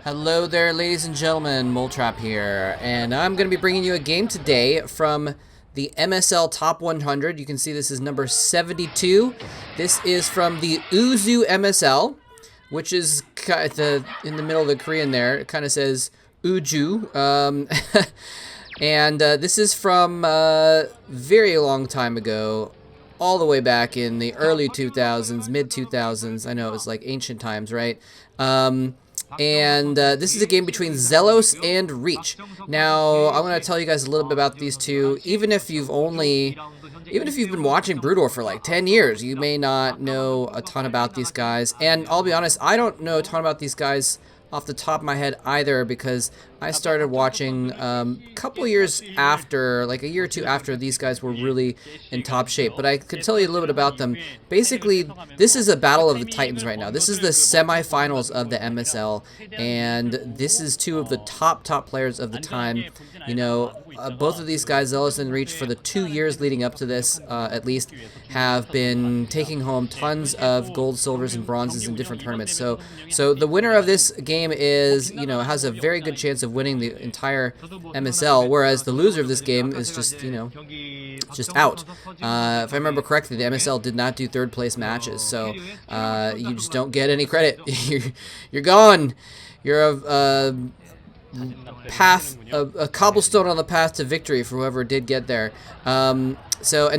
Hello there, ladies and gentlemen, Moletrap here, and I'm going to be bringing you a game today from the MSL Top 100. You can see this is number 72. This is from the UZOO MSL, which is in the middle of the Korean there. It kind of says Uju. And this is from a very long time ago, all the way back in the early 2000s, mid 2000s. I know it was like ancient times, right? This is a game between Zelos and Reach. Now, I'm going to tell you guys a little bit about these two. Even if you've been watching Broodor for like 10 years, you may not know a ton about these guys. And I'll be honest, I don't know a ton about these guys off the top of my head either, because I started watching a couple years after, like a year or two after these guys were really in top shape. But I could tell you a little bit about them. Basically, this is a battle of the titans right now. This is the semifinals of the MSL, and this is two of the top players of the time. You know, both of these guys, Zelos and Reach, for the 2 years leading up to this, at least, have been taking home tons of gold, silvers, and bronzes in different tournaments. So the winner of this game is, has a very good chance of winning the entire MSL, whereas the loser of this game is just, just out. If I remember correctly, the MSL did not do third place matches, so you just don't get any credit. You're gone. You're a cobblestone on the path to victory for whoever did get there. And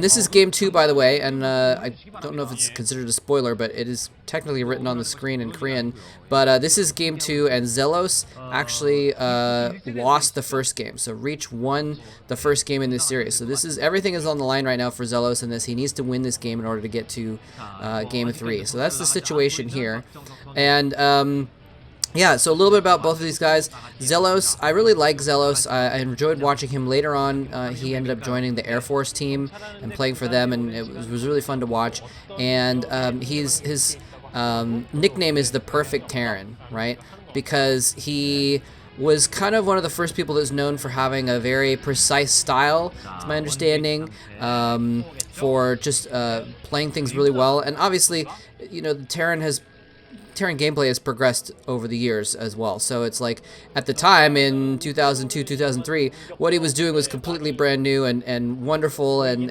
this is game 2, by the way, and I don't know if it's considered a spoiler, but it is technically written on the screen in Korean. But this is game 2, and Zelos actually lost the first game. So Reach won the first game in this series. So everything is on the line right now for Zelos in this. He needs to win this game in order to get to game 3. So that's the situation here. And yeah, so a little bit about both of these guys. Zelos, I really like Zelos. I enjoyed watching him later on. He ended up joining the Air Force team and playing for them, and it was really fun to watch. And his nickname is the Perfect Terran, right? Because he was kind of one of the first people that's known for having a very precise style, to my understanding, for just playing things really well. And obviously, the Terran gameplay has progressed over the years as well. So it's like, at the time in 2002, 2003, what he was doing was completely brand new and wonderful and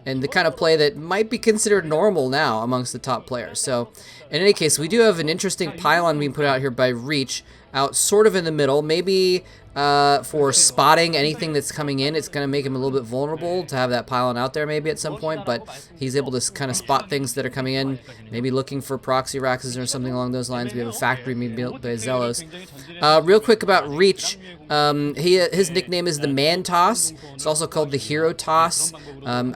the kind of play that might be considered normal now amongst the top players. So in any case, we do have an interesting pylon being put out here by Reach, out sort of in the middle, maybe for spotting anything that's coming in. It's going to make him a little bit vulnerable to have that pylon out there maybe at some point, but he's able to kind of spot things that are coming in, maybe looking for proxy racks or something along those lines. We have a factory being built by Zelos. Real quick about Reach, his nickname is the Man Toss. It's also called the Hero Toss.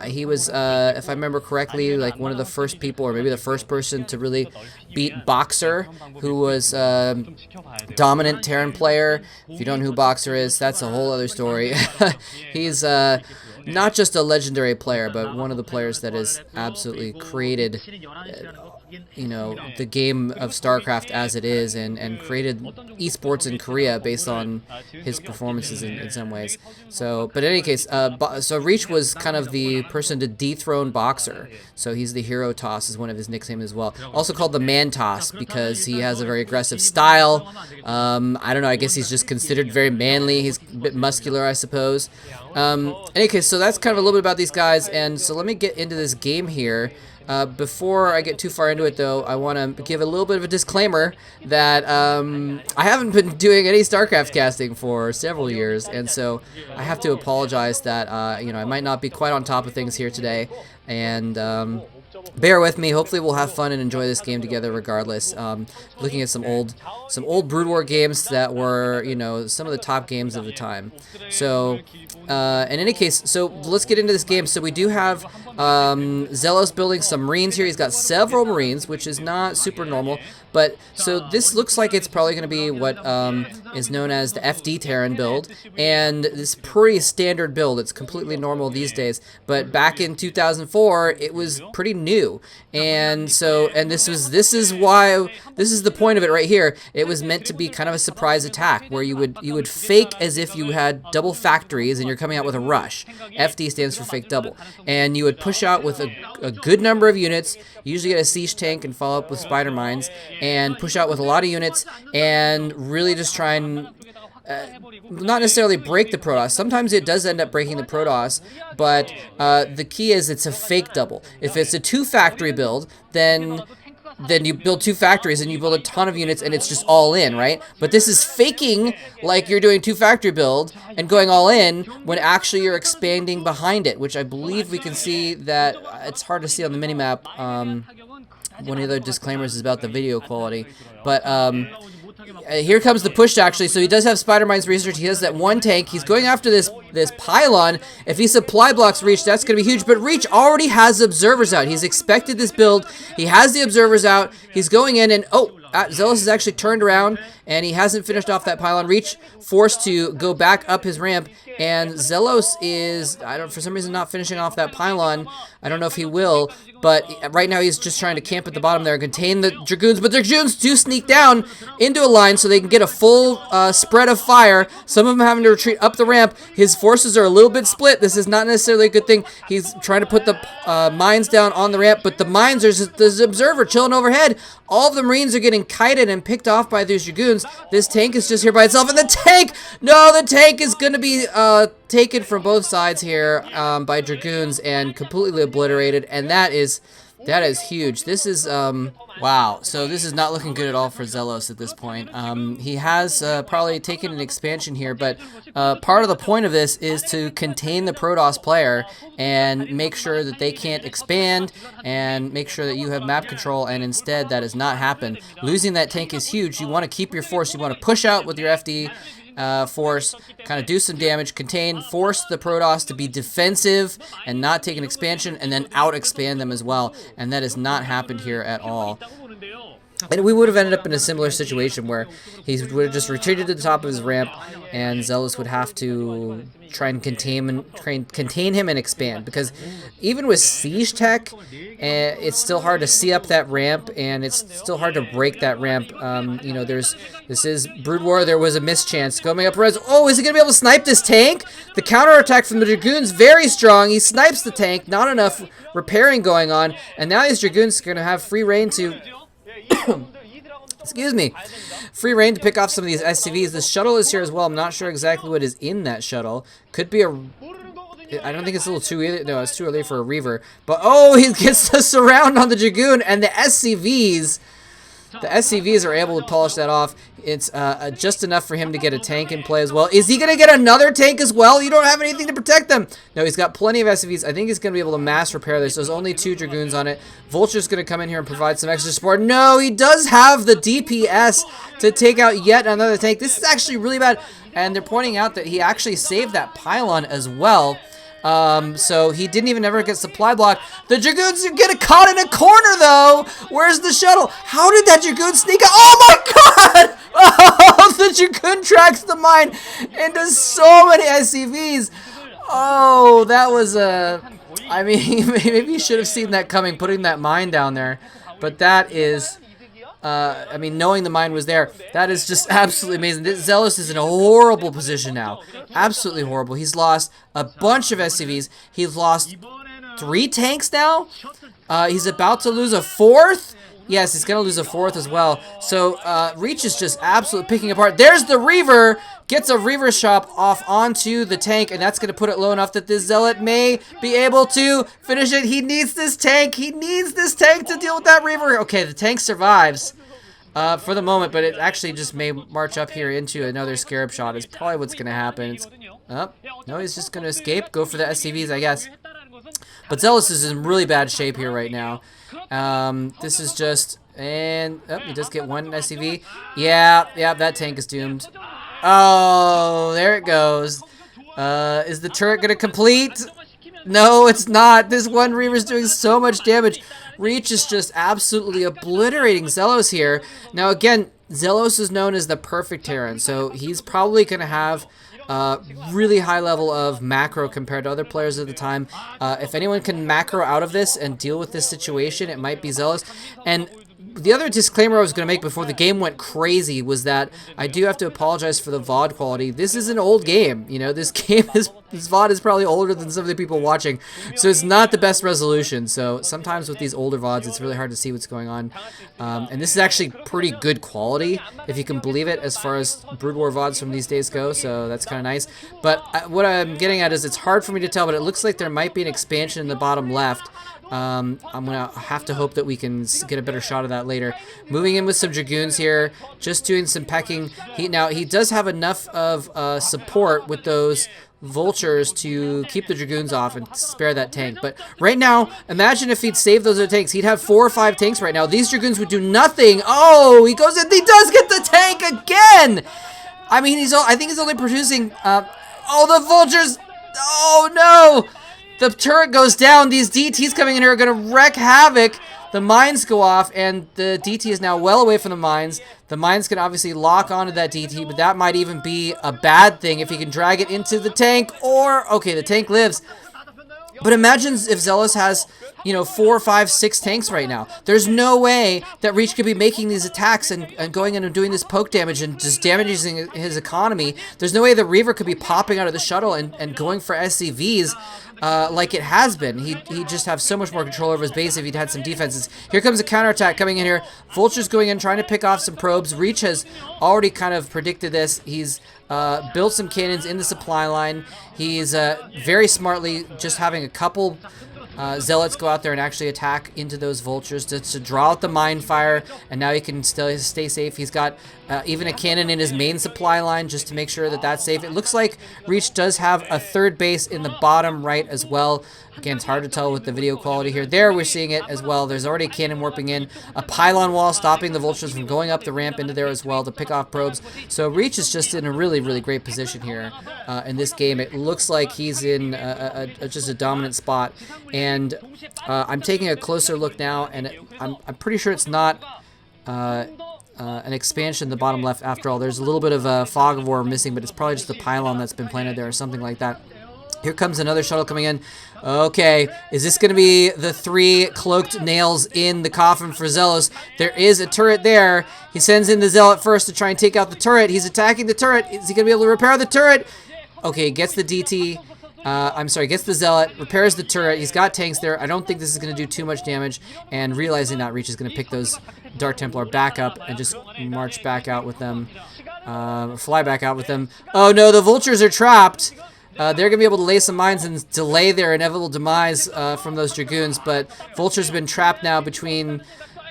He was, if I remember correctly, like one of the first people, or maybe the first person to really beat Boxer, who was dominant Terran player. If you don't know who Boxer is, that's a whole other story. He's not just a legendary player, but one of the players that has absolutely created the game of StarCraft as it is, and created esports in Korea based on his performances in some ways. So, but in any case, so Reach was kind of the person to dethrone Boxer. So he's the Hero Toss is one of his nicknames as well. Also called the Man Toss because he has a very aggressive style. I don't know, I guess he's just considered very manly. He's a bit muscular, I suppose. In any case, so that's kind of a little bit about these guys, and so let me get into this game here. Before I get too far into it, though, I want to give a little bit of a disclaimer that I haven't been doing any StarCraft casting for several years, and so I have to apologize that I might not be quite on top of things here today, and bear with me. Hopefully we'll have fun and enjoy this game together regardless. Looking at some old Brood War games that were, some of the top games of the time. So, in any case, so let's get into this game. So we do have Zelos building some Marines here. He's got several Marines, which is not super normal. But, so this looks like it's probably going to be what is known as the FD Terran build. And this pretty standard build. It's completely normal these days. But back in 2004, it was pretty new. And so, and this is the point of it right here. It was meant to be kind of a surprise attack where you would fake as if you had double factories and you're coming out with a rush. FD stands for fake double. And you would push out with a good number of units, usually get a siege tank and follow up with spider mines, and push out with a lot of units, and really just try and not necessarily break the Protoss. Sometimes it does end up breaking the Protoss, but the key is it's a fake double. If it's a 2 factory build, then you build 2 factories and you build a ton of units and it's just all in, right? But this is faking like you're doing 2 factory build and going all in when actually you're expanding behind it, which I believe we can see that it's hard to see on the minimap. One of the disclaimers is about the video quality, but here comes the push, actually. So he does have Spider Mines research. He has that 1 tank. He's going after this pylon. If he supply blocks Reach, that's going to be huge. But Reach already has observers out. He's expected this build. He has the observers out. He's going in, and Zelos is actually turned around, and he hasn't finished off that pylon. Reach forced to go back up his ramp, and Zelos is, for some reason, not finishing off that pylon. I don't know if he will, but right now he's just trying to camp at the bottom there and contain the Dragoons. But the Dragoons do sneak down into a line so they can get a full spread of fire. Some of them having to retreat up the ramp. His forces are a little bit split. This is not necessarily a good thing. He's trying to put the mines down on the ramp, but the mines are just this observer chilling overhead. All of the Marines are getting kited and picked off by these Dragoons. This tank is just here by itself, and the tank! No, the tank is going to be taken from both sides here by Dragoons and completely obliterated, and that is huge. This is wow. So this is not looking good at all for Zelos at this point. He has probably taken an expansion here, but part of the point of this is to contain the Protoss player and make sure that they can't expand and make sure that you have map control, and instead that has not happened. Losing that tank is huge. You want to keep your force. You want to push out with your FD force, kind of do some damage, contain, force the Protoss to be defensive and not take an expansion, and then out-expand them as well. And that has not happened here at all. And we would have ended up in a similar situation where he would have just retreated to the top of his ramp, and Zelos would have to try and contain him and expand. Because even with siege tech, it's still hard to see up that ramp, and it's still hard to break that ramp. You know, this is Brood War. There was a mischance going up res. Oh, is he gonna be able to snipe this tank? The counterattack from the Dragoons very strong. He snipes the tank. Not enough repairing going on, and now these Dragoons are gonna have free reign to. Excuse me. Free reign to pick off some of these SCVs. The shuttle is here as well. I'm not sure exactly what is in that shuttle. Could be a... I don't think it's a little too early. No, it's too early for a Reaver. But, oh, he gets the surround on the Dragoon, and the SCVs... The SCVs are able to polish that off. It's just enough for him to get a tank in play as well. Is he going to get another tank as well? You don't have anything to protect them. No, he's got plenty of SCVs. I think he's going to be able to mass repair this. There's only 2 Dragoons on it. Vulture's going to come in here and provide some extra support. No, he does have the DPS to take out yet another tank. This is actually really bad. And they're pointing out that he actually saved that pylon as well. So he didn't even ever get supply block. The Dragoons get caught in a corner, though. Where's the shuttle? How did that Dragoon sneak out? Oh, my God! Oh, the Dragoon tracks the mine into so many SCVs. Oh, that was I mean, maybe you should have seen that coming, putting that mine down there. But that is... I mean, knowing the mine was there, that is just absolutely amazing. This Zelos is in a horrible position now. Absolutely horrible. He's lost a bunch of SCVs. He's lost 3 tanks now. He's about to lose a 4th. Yes, he's going to lose a 4th as well. So, Reach is just absolutely picking apart. There's the Reaver. Gets a Reaver shot off onto the tank, and that's going to put it low enough that this Zealot may be able to finish it. He needs this tank. He needs this tank to deal with that Reaver. Okay, the tank survives for the moment, but it actually just may march up here into another Scarab shot. Is probably what's going to happen. It's, no, he's just going to escape. Go for the SCVs, I guess. But Zealous is in really bad shape here right now. This is just... And... Oh, he does get 1 SCV. Yeah, that tank is doomed. Oh, there it goes. Is the turret going to complete? No, it's not. This one Reaver's doing so much damage. Reach is just absolutely obliterating Zelos here. Now, again, Zelos is known as the perfect Terran, so he's probably going to have really high level of macro compared to other players at the time. If anyone can macro out of this and deal with this situation, it might be Zelos. And the other disclaimer I was going to make before the game went crazy was that I do have to apologize for the VOD quality. This is an old game, you know, this VOD is probably older than some of the people watching, so it's not the best resolution. So sometimes with these older VODs, it's really hard to see what's going on. And this is actually pretty good quality, if you can believe it, as far as Brood War VODs from these days go, so that's kind of nice. But what I'm getting at is it's hard for me to tell, but it looks like there might be an expansion in the bottom left. I'm going to have to hope that we can get a better shot of that later. Moving in with some Dragoons here, just doing some pecking. Now, he does have enough of support with those Vultures to keep the Dragoons off and spare that tank. But right now, imagine if he'd saved those other tanks. He'd have 4 or 5 tanks right now. These Dragoons would do nothing. Oh, he goes in. He does get the tank again. I mean, I think he's only producing... oh, the Vultures. Oh, no. The turret goes down. These DTs coming in here are going to wreak havoc. The mines go off, and the DT is now well away from the mines. The mines can obviously lock onto that DT, but that might even be a bad thing if he can drag it into the tank. Or, okay, the tank lives. But imagine if Zelos has, you know, 4, 5, 6 tanks right now. There's no way that Reach could be making these attacks and going in and doing this poke damage and just damaging his economy. There's no way the Reaver could be popping out of the shuttle and going for SCVs like it has been. He'd just have so much more control over his base if he'd had some defenses. Here comes a counterattack coming in here. Vulture's going in, trying to pick off some probes. Reach has already kind of predicted this. He's built some cannons in the supply line. He's very smartly just having a couple Zealots go out there and actually attack into those Vultures to draw out the mine fire, and now he can still stay safe. He's got even a cannon in his main supply line just to make sure that that's safe. It looks like Reach does have a third base in the bottom right as well. Again, it's hard to tell with the video quality here. There, we're seeing it as well. There's already a cannon warping in. A pylon wall stopping the Vultures from going up the ramp into there as well to pick off probes. So Reach is just in a really, really great position here in this game. It looks like he's in just a dominant spot. And I'm taking a closer look now, and I'm pretty sure it's not an expansion in the bottom left after all. There's a little bit of a fog of war missing, but it's probably just the pylon that's been planted there or something like that. Here comes another shuttle coming in. Okay, is this going to be the 3 cloaked nails in the coffin for Zelos? There is a turret there. He sends in the Zealot first to try and take out the turret. He's attacking the turret. Is he going to be able to repair the turret? Okay, gets the DT. I'm sorry, gets the Zealot, repairs the turret. He's got tanks there. I don't think this is going to do too much damage. And realizing that, Reach is going to pick those Dark Templar back up and just march back out with them. Fly back out with them. Oh no, the Vultures are trapped. They're going to be able to lay some mines and delay their inevitable demise from those Dragoons, but Vulture's been trapped now between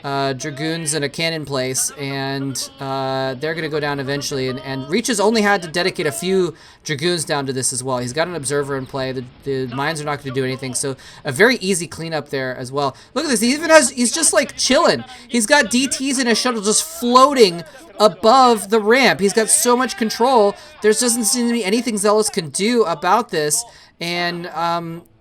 Dragoons and a cannon place, and they're going to go down eventually, and Reach has only had to dedicate a few Dragoons down to this as well. He's got an observer in play. The mines are not going to do anything, so a very easy cleanup there as well. Look at this. He's just like chilling. He's got DTs in a shuttle just floating above the ramp. He's got so much control. There doesn't seem to be anything Zelos can do about this, and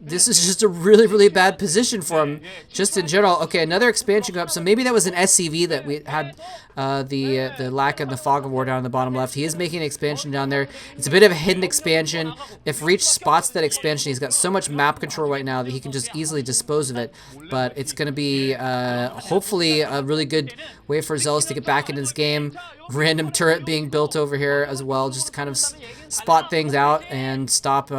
this is just a really, really bad position for him, just in general. Okay, another expansion go up. So maybe that was an SCV that we had the lack of the fog of war down in the bottom left. He is making an expansion down there. It's a bit of a hidden expansion. If Reach spots that expansion, he's got so much map control right now that he can just easily dispose of it. But it's going to be hopefully a really good way for Zelos to get back into this game. Random turret being built over here as well, just to kind of spot things out and stop...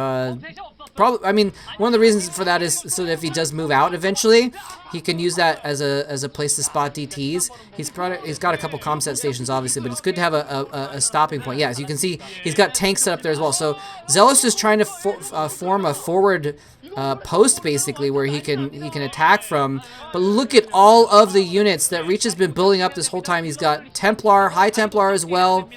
Probably, I mean, one of the reasons for that is so that if he does move out eventually, he can use that as a place to spot DTs. He's got a couple comset stations, obviously, but it's good to have a stopping point. Yeah, as you can see, he's got tanks set up there as well. So Zelos is trying to form a forward post, basically, where he can attack from. But look at all of the units that Reach has been building up this whole time. He's got Templar, High Templar as well.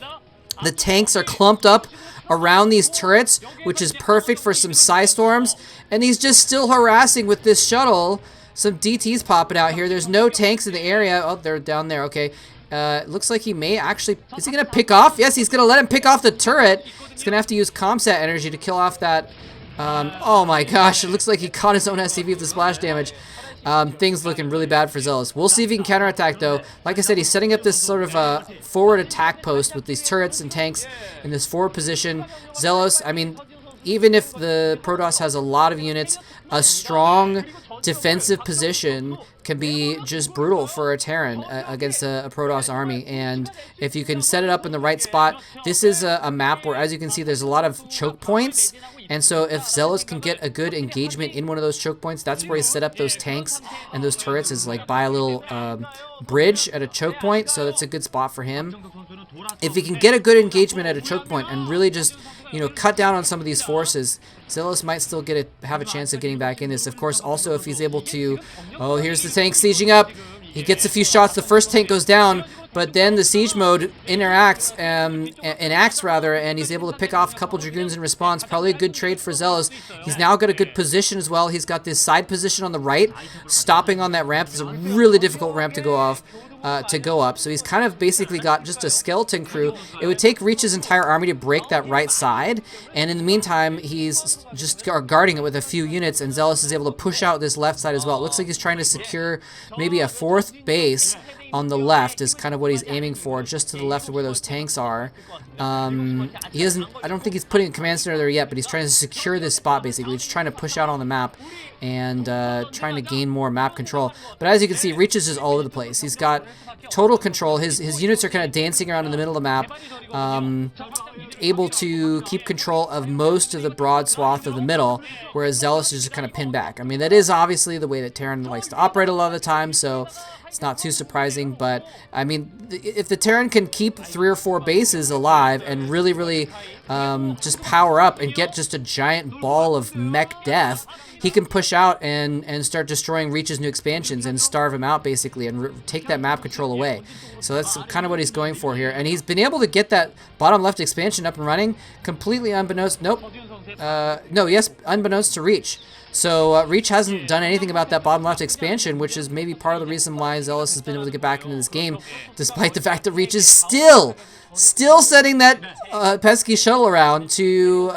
The tanks are clumped up around these turrets, which is perfect for some Psystorms, and he's just still harassing with this shuttle. Some DTs popping out here. There's no tanks in the area. Oh, they're down there. Okay. Looks like he may actually... Is he going to pick off? Yes, he's going to let him pick off the turret. He's going to have to use Comsat energy to kill off that... oh my gosh, it looks like he caught his own SCV with the splash damage. Things looking really bad for Zelos. We'll see if he can counterattack, though. Like I said, he's setting up this sort of forward attack post with these turrets and tanks in this forward position. Zelos, I mean, even if the Protoss has a lot of units, a strong defensive position can be just brutal for a Terran against a Protoss army. And if you can set it up in the right spot, this is a map where, as you can see, there's a lot of choke points. And so if Zelos can get a good engagement in one of those choke points, that's where he set up those tanks and those turrets, is like by a little bridge at a choke point. So that's a good spot for him. If he can get a good engagement at a choke point and really just, you know, cut down on some of these forces, Zelos might still have a chance of getting back in this. Of course, also if he's able to, oh, here's the tank sieging up. He gets a few shots. The first tank goes down, but then the siege mode enacts, and he's able to pick off a couple Dragoons in response. Probably a good trade for Zelos. He's now got a good position as well. He's got this side position on the right, stopping on that ramp. It's a really difficult ramp to go off. To go up. So he's kind of basically got just a skeleton crew. It would take Reach's entire army to break that right side, and in the meantime, he's just guarding it with a few units, and Zelos is able to push out this left side as well. It looks like he's trying to secure maybe a fourth base on the left is kind of what he's aiming for, just to the left of where those tanks are. He isn't, I don't think he's putting a command center there yet, but he's trying to secure this spot basically. He's trying to push out on the map and trying to gain more map control. But as you can see, Reach is just all over the place. He's got total control. His units are kind of dancing around in the middle of the map, able to keep control of most of the broad swath of the middle, whereas Zelos is just kind of pinned back. I mean, that is obviously the way that Terran likes to operate a lot of the time, so it's not too surprising. But I mean, if the Terran can keep 3 or 4 bases alive and really just power up and get just a giant ball of mech death, he can push out and start destroying Reach's new expansions and starve him out basically, and take that map control away. So that's kind of what he's going for here, and he's been able to get that bottom left expansion up and running completely unbeknownst. Nope. No, yes, unbeknownst to Reach. So Reach hasn't done anything about that bottom left expansion, which is maybe part of the reason why Zelos has been able to get back into this game, despite the fact that Reach is still sending that pesky shuttle around to...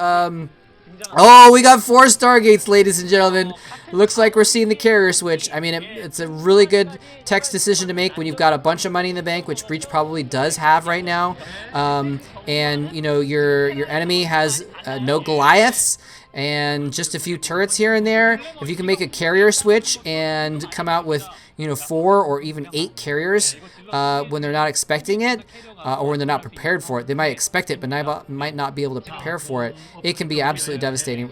oh, we got 4 Stargates, ladies and gentlemen. Looks like we're seeing the carrier switch. I mean, it's a really good text decision to make when you've got a bunch of money in the bank, which Breach probably does have right now. And, you know, your enemy has no Goliaths and just a few turrets here and there. If you can make a carrier switch and come out with, you know, 4 or even 8 carriers when they're not expecting it, or when they're not prepared for it. They might expect it, but might not be able to prepare for it. It can be absolutely devastating.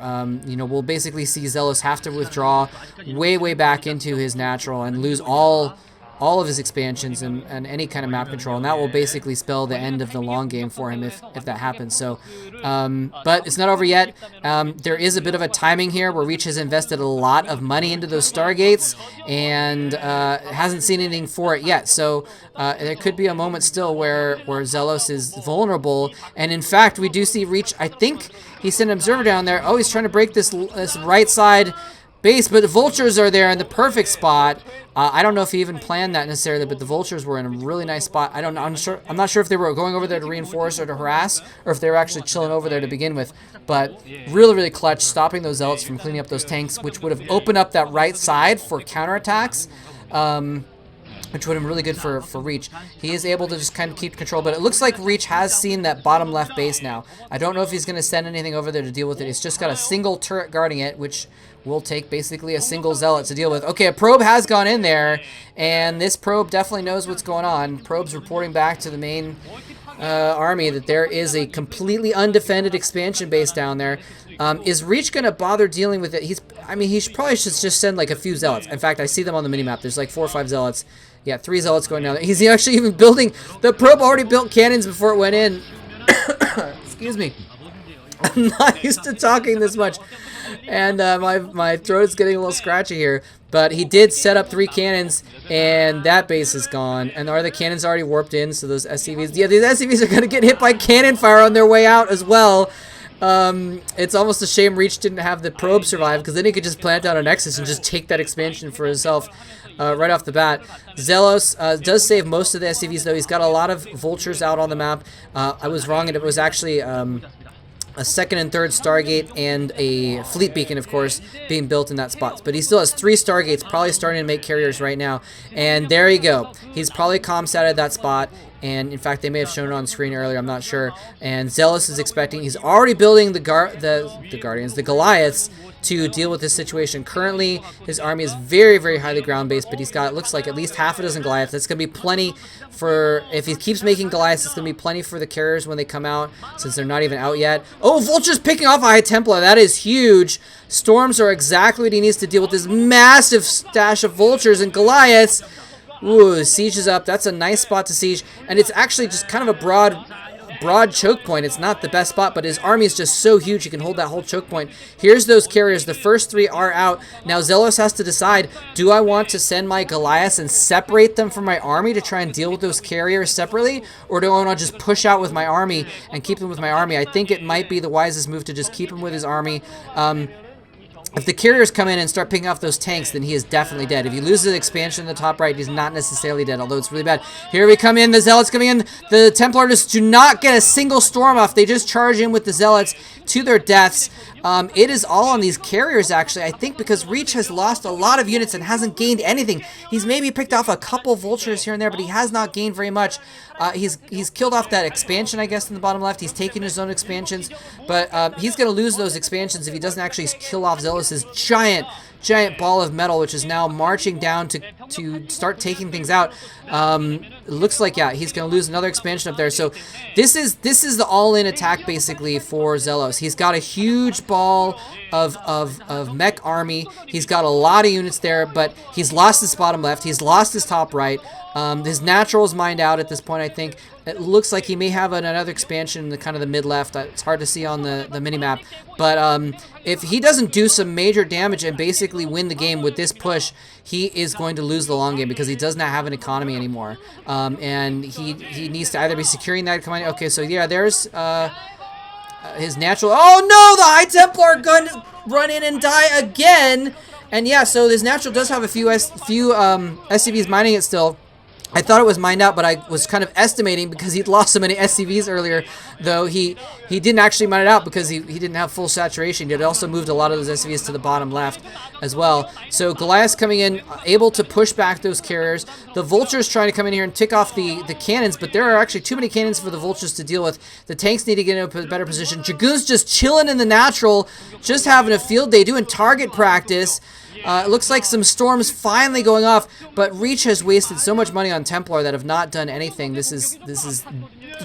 You know, we'll basically see Zelos have to withdraw way back into his natural and lose all of his expansions and any kind of map control, and that will basically spell the end of the long game for him if that happens. So, but it's not over yet. There is a bit of a timing here where Reach has invested a lot of money into those Stargates and hasn't seen anything for it yet. So there could be a moment still where Zelos is vulnerable, and in fact, we do see Reach. I think he sent an observer down there. Oh, he's trying to break this right side base, but the vultures are there in the perfect spot. I don't know if he even planned that necessarily, but the vultures were in a really nice spot. I'm not sure if they were going over there to reinforce or to harass, or if they were actually chilling over there to begin with. But really clutch, stopping those Zealots from cleaning up those tanks, which would have opened up that right side for counterattacks. Which would have been really good for Reach. He is able to just kind of keep control, but it looks like Reach has seen that bottom left base now. I don't know if he's going to send anything over there to deal with it. It's just got a single turret guarding it, which will take basically a single Zealot to deal with. Okay, a probe has gone in there, and this probe definitely knows what's going on. Probe's reporting back to the main army that there is a completely undefended expansion base down there. Is Reach going to bother dealing with it? He probably should just send like a few Zealots. In fact, I see them on the minimap. There's like 4 or 5 Zealots. Yeah, 3 Zealots going down there. He's actually even building... The probe already built cannons before it went in. Excuse me. I'm not used to talking this much. And my throat is getting a little scratchy here. But he did set up 3 cannons, and that base is gone. And are the cannons already warped in? So those SCVs... Yeah, these SCVs are going to get hit by cannon fire on their way out as well. It's almost a shame Reach didn't have the probe survive, because then he could just plant down a Nexus and just take that expansion for himself right off the bat. Zelos does save most of the SCVs, though. He's got a lot of vultures out on the map. I was wrong, and it was actually a 2nd and 3rd Stargate and a fleet beacon, of course, being built in that spot. But he still has 3 Stargates, probably starting to make carriers right now. And there you go. He's probably comstatted that spot, And in fact, they may have shown it on screen earlier. I'm not sure. And Zelos is expecting. He's already building the Guardians, the Goliaths, to deal with this situation. Currently, his army is very, very highly ground-based, but he's got, it looks like, at least half a dozen Goliaths. That's going to be plenty for, if he keeps making Goliaths, it's going to be plenty for the carriers when they come out, since they're not even out yet. Oh, Vulture's picking off a High Templar. That is huge. Storms are exactly what he needs to deal with this massive stash of Vultures and Goliaths. Ooh, siege is up. That's a nice spot to siege, and it's actually just kind of a broad choke point. It's not the best spot, but his army is just so huge he can hold that whole choke point. Here's those carriers. The first 3 are out. Now Zelos has to decide, do I want to send my Goliaths and separate them from my army to try and deal with those carriers separately, or do I want to just push out with my army and keep them with my army? I think it might be the wisest move to just keep him with his army. If the carriers come in and start picking off those tanks, then he is definitely dead. If he loses expansion in the top right, he's not necessarily dead, although it's really bad. Here we come in, the Zealots coming in. The Templar just do not get a single storm off. They just charge in with the Zealots to their deaths. It is all on these carriers, actually, I think, because Reach has lost a lot of units and hasn't gained anything. He's maybe picked off a couple Vultures here and there, but he has not gained very much. He's killed off that expansion, I guess, in the bottom left. He's taken his own expansions, but he's going to lose those expansions if he doesn't actually kill off Zelos' giant ball of metal, which is now marching down to start taking things out. It looks like, yeah, he's going to lose another expansion up there. So this is the all-in attack, basically, for Zelos. He's got a huge ball of mech army. He's got a lot of units there, but he's lost his bottom left. He's lost his top right. His natural is mined out at this point, I think. It looks like he may have another expansion in the kind of the mid-left. It's hard to see on the mini-map. But if he doesn't do some major damage and basically win the game with this push, he is going to lose the long game because he does not have an economy anymore. And he needs to either be securing that economy. Okay, so yeah, there's his natural. Oh no, the High Templar are going to run in and die again. And yeah, so his natural does have a few SCVs mining it still. I thought it was mined out, but I was kind of estimating because he'd lost so many SCVs earlier, though he didn't actually mine it out because he didn't have full saturation. He had also moved a lot of those SCVs to the bottom left as well. So Goliath's coming in, able to push back those carriers. The Vulture's trying to come in here and tick off the cannons, but there are actually too many cannons for the Vultures to deal with. The tanks need to get in a better position. Dragoon's just chilling in the natural, just having a field day, doing target practice. It looks like some storms finally going off, but Reach has wasted so much money on Templar that have not done anything. This is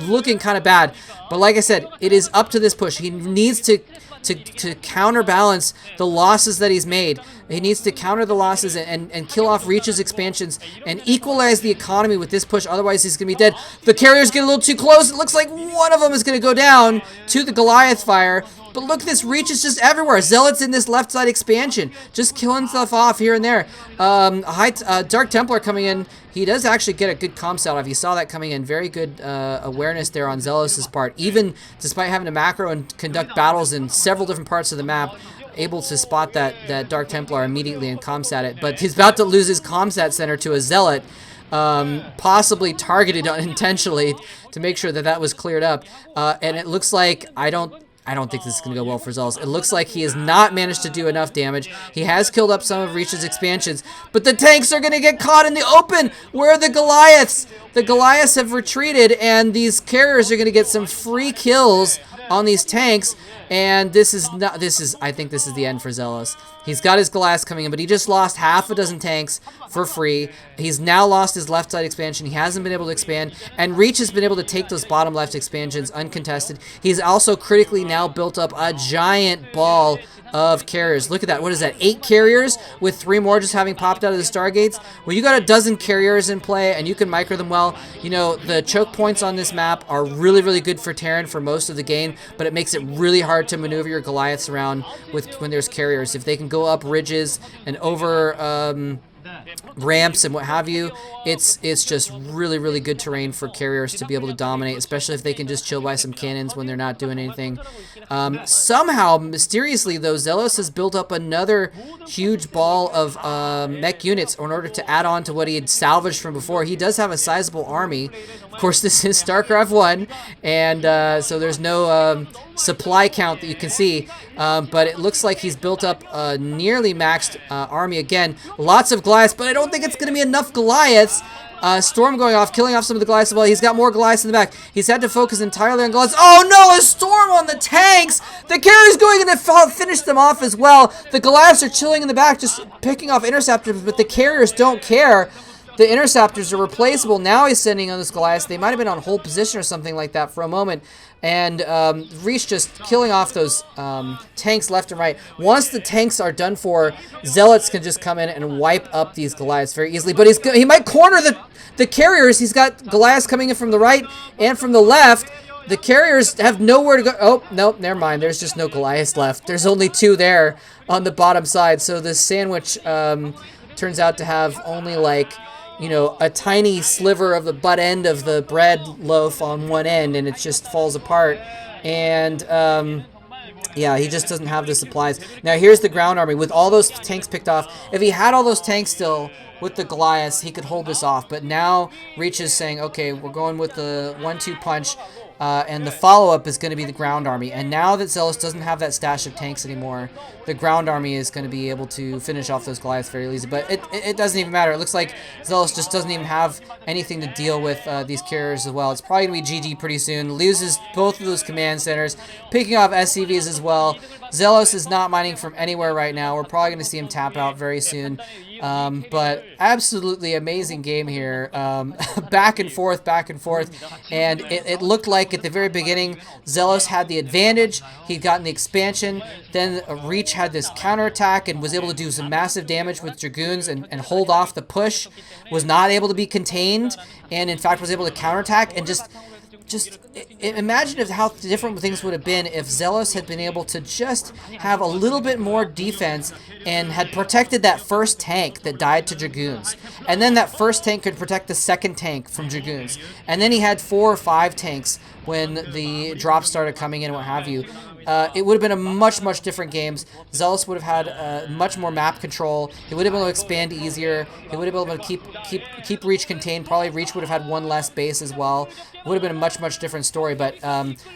looking kind of bad. But like I said, it is up to this push. He needs to counterbalance the losses that he's made. He needs to counter the losses and kill off Reach's expansions and equalize the economy with this push. Otherwise, he's going to be dead. The carriers get a little too close. It looks like one of them is going to go down to the Goliath fire. But look, this Reach is just everywhere. Zealots in this left side expansion, just killing stuff off here and there. Dark Templar coming in. He does actually get a good comp set off. You saw that coming in. Very good awareness there on Zelos' part. Even despite having to macro and conduct battles in several different parts of the map, able to spot that Dark Templar immediately and comsat it. But he's about to lose his comsat center to a Zealot, possibly targeted unintentionally, to make sure that was cleared up. And it looks like I don't think this is going to go well for Zelos. It looks like he has not managed to do enough damage. He has killed up some of Reach's expansions, but the tanks are going to get caught in the open. Where are the Goliaths? The Goliaths have retreated, and these carriers are going to get some free kills on these tanks, and I think this is the end for Zelos. He's got his Goliaths coming in, but he just lost half a dozen tanks for free. He's now lost his left side expansion. He hasn't been able to expand, and Reach has been able to take those bottom left expansions uncontested. He's also critically now built up a giant ball of carriers. Look at that. What is that? 8 carriers with 3 more just having popped out of the Stargates? Well, you got a dozen carriers in play and you can micro them well. You know, the choke points on this map are really, really good for Terran for most of the game, but it makes it really hard to maneuver your Goliaths around when there's carriers. If they can go up ridges and over ramps and what have you, it's just really, really good terrain for carriers to be able to dominate, especially if they can just chill by some cannons when they're not doing anything. Somehow, mysteriously though, Zelos has built up another huge ball of mech units in order to add on to what he had salvaged from before. He does have a sizable army, Of course, this is StarCraft 1, and so there's no supply count that you can see, but it looks like he's built up a nearly maxed army again. Lots of Goliaths, but I don't think it's going to be enough Goliaths. Storm going off, killing off some of the Goliaths as well. He's got more Goliaths in the back. He's had to focus entirely on Goliaths. Oh no, a Storm on the tanks! The carrier's going in to finish them off as well. The Goliaths are chilling in the back, just picking off interceptors, but the carriers don't care. The interceptors are replaceable. Now he's sending on this Goliath. They might have been on hold position or something like that for a moment. And Reach just killing off those tanks left and right. Once the tanks are done for, Zealots can just come in and wipe up these Goliaths very easily. But he might corner the carriers. He's got Goliaths coming in from the right and from the left. The carriers have nowhere to go. Oh, nope, never mind. There's just no Goliaths left. There's only 2 there on the bottom side. So this sandwich turns out to have only like, you know, a tiny sliver of the butt end of the bread loaf on one end, and it just falls apart. And yeah, he just doesn't have the supplies. Now here's the ground army with all those tanks picked off. If he had all those tanks still with the Goliaths, he could hold this off. But now Reach is saying, okay, we're going with the 1-2 punch. And the follow-up is going to be the ground army. And now that Zelos doesn't have that stash of tanks anymore, the ground army is going to be able to finish off those Goliaths very easily. But it doesn't even matter. It looks like Zelos just doesn't even have anything to deal with these carriers as well. It's probably going to be GG pretty soon. Loses both of those command centers, picking off SCVs as well. Zelos is not mining from anywhere right now. We're probably going to see him tap out very soon. But absolutely amazing game here. Back and forth, and it looked like at the very beginning Zelos had the advantage. He'd gotten the expansion, then Reach had this counterattack and was able to do some massive damage with Dragoons and hold off the push. Was not able to be contained, and in fact was able to counterattack and just imagine how different things would have been if Zelos had been able to just have a little bit more defense and had protected that first tank that died to Dragoons. And then that first tank could protect the second tank from Dragoons. And then he had 4 or 5 tanks when the drops started coming in and what have you. It would have been a much different games. Zelos would have had much more map control. He would have been able to expand easier. He would have been able to keep Reach contained. Probably Reach would have had 1 less base as well. Would have been a much different story. But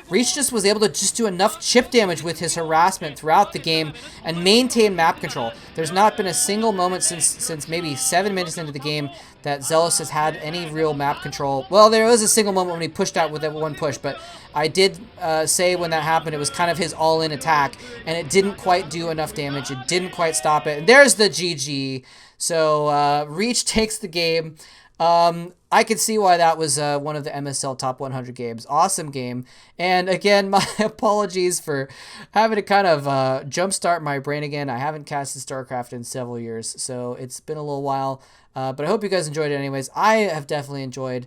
Reach just was able to just do enough chip damage with his harassment throughout the game and maintain map control. There's not been a single moment since maybe 7 minutes into the game that Zelos has had any real map control. Well, there was a single moment when he pushed out with that 1 push, but I did say when that happened it was kind of his all-in attack, and it didn't quite do enough damage. It didn't quite stop it. And there's the GG. So Reach takes the game. I could see why that was one of the MSL Top 100 games. Awesome game. And again, my apologies for having to kind of jumpstart my brain again. I haven't casted StarCraft in several years, so it's been a little while. But I hope you guys enjoyed it anyways. I have definitely enjoyed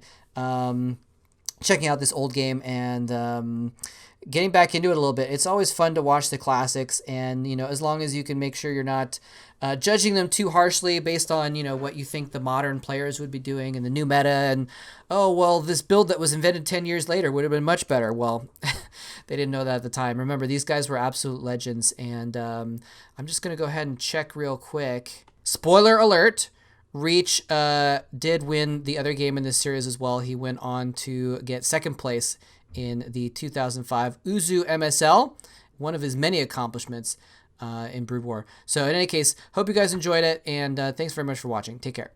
checking out this old game and getting back into it a little bit. It's always fun to watch the classics, and you know, as long as you can make sure you're not judging them too harshly based on, you know, what you think the modern players would be doing and the new meta, and oh well, this build that was invented 10 years later would have been much better. Well, they didn't know that at the time. Remember, these guys were absolute legends, and I'm just gonna go ahead and check real quick. Spoiler alert. Reach did win the other game in this series as well. He went on to get 2nd place in the 2005 UZOO MSL, one of his many accomplishments in Brood War. So in any case, hope you guys enjoyed it, and thanks very much for watching. Take care.